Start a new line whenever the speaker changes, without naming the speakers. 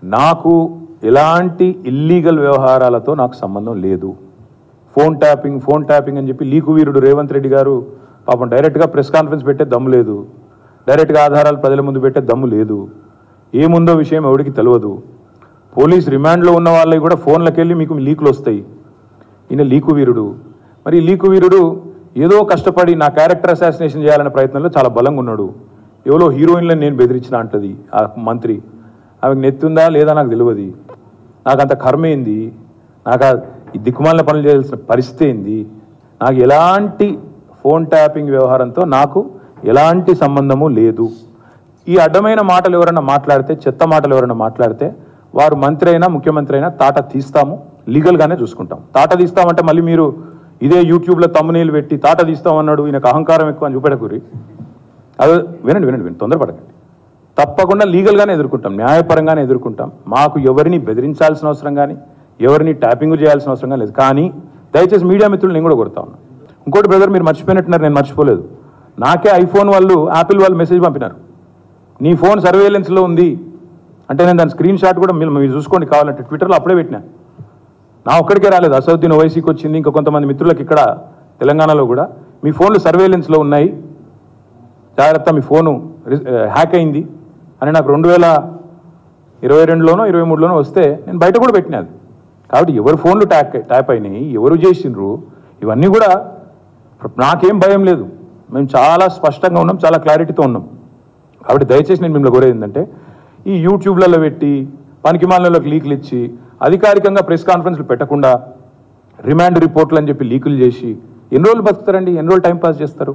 నాకు ఎలాంటి ఇల్లీగల్ వ్యవహారాలతో నాకు సంబంధం లేదు. ఫోన్ ట్యాపింగ్ అని చెప్పి లీకు వీరుడు రేవంత్ రెడ్డి గారు పాపం డైరెక్ట్గా ప్రెస్ కాన్ఫరెన్స్ పెట్టే దమ్ము లేదు, డైరెక్ట్గా ఆధారాలు ప్రజల ముందు పెట్టే దమ్ము లేదు, ఏముందో విషయం ఎవరికి తెలియదు. పోలీస్ రిమాండ్లో ఉన్న వాళ్ళకి కూడా ఫోన్లకు వెళ్ళి మీకు లీకులు వస్తాయి. ఈయన లీకు వీరుడు. మరి లీకు వీరుడు ఏదో కష్టపడి నా క్యారెక్టర్ అసాసినేషన్ చేయాలనే ప్రయత్నంలో చాలా బలంగా ఉన్నాడు. ఎవరో హీరోయిన్లను నేను బెదిరించిన అంటది ఆ మంత్రి. ఆమెకు నెత్తుందా లేదా నాకు తెలియదు. నాకు అంత కర్మ ఏంది, నాకు ఈ దిక్కుమాలిన పనులు చేయాల్సిన పరిస్థితి ఏంది, నాకు ఎలాంటి ఫోన్ ట్యాపింగ్ వ్యవహారంతో నాకు ఎలాంటి సంబంధము లేదు. ఈ అడ్డమైన మాటలు ఎవరైనా మాట్లాడితే, చెత్త మాటలు ఎవరైనా మాట్లాడితే వారు మంత్రి అయినా ముఖ్యమంత్రి అయినా తాట తీస్తాము, లీగల్గానే చూసుకుంటాం. తాట తీస్తామంటే మళ్ళీ మీరు ఇదే యూట్యూబ్లో తమ్మునీళ్ళు పెట్టి తాట తీస్తామన్నాడు ఈయనకు అహంకారం ఎక్కువ అని చూపెడకూరి. అదే వినండి, తొందరపడకండి. తప్పకుండా లీగల్గానే ఎదుర్కొంటాం, న్యాయపరంగానే ఎదుర్కొంటాం. మాకు ఎవరిని బెదిరించాల్సిన అవసరం కానీ ఎవరిని ట్యాపింగ్ చేయాల్సిన అవసరం కానీ లేదు. కానీ దయచేసి మీడియా మిత్రులు నేను కూడా కొడతా ఉన్నా. ఇంకోటి బ్రదర్, మీరు మర్చిపోయినట్టున్నారు, నేను మర్చిపోలేదు. నాకే ఐఫోన్ వాళ్ళు, యాపిల్ వాళ్ళు మెసేజ్ పంపినారు, నీ ఫోన్ సర్వేలెన్స్లో ఉంది అంటే. నేను దాని స్క్రీన్ షాట్ కూడా మీరు చూసుకోండి కావాలంటే, ట్విట్టర్లో అప్పుడే పెట్టినా. నా ఒక్కడికే రాలేదు, అసదుద్దీన్ ఓవైసీకి వచ్చింది, ఇంకా కొంతమంది మిత్రులకు ఇక్కడ తెలంగాణలో కూడా మీ ఫోన్లు సర్వేలెన్స్లో ఉన్నాయి, జాగ్రత్త మీ ఫోను హ్యాక్ అయింది అని నాకు 2022లోనో 2023లోనో వస్తే నేను బయట కూడా పెట్టినది. కాబట్టి ఎవరు ఫోన్లు ట్యాప్ అయినాయి, ఎవరు చేసిండ్రు, ఇవన్నీ కూడా నాకేం భయం లేదు. మేము చాలా స్పష్టంగా ఉన్నాం, చాలా క్లారిటీతో ఉన్నాం. కాబట్టి దయచేసి నేను మిమ్మల్ని కోరేది ఏంటంటే, ఈ యూట్యూబ్లలో పెట్టి పనికిమాలలోకి లీకులు ఇచ్చి అధికారికంగా ప్రెస్ కాన్ఫరెన్స్లు పెట్టకుండా రిమాండ్ రిపోర్ట్లు అని చెప్పి లీకులు చేసి ఎన్ని రోజులు బతుకుతారండి, ఎన్ని రోజులు టైం పాస్ చేస్తారు?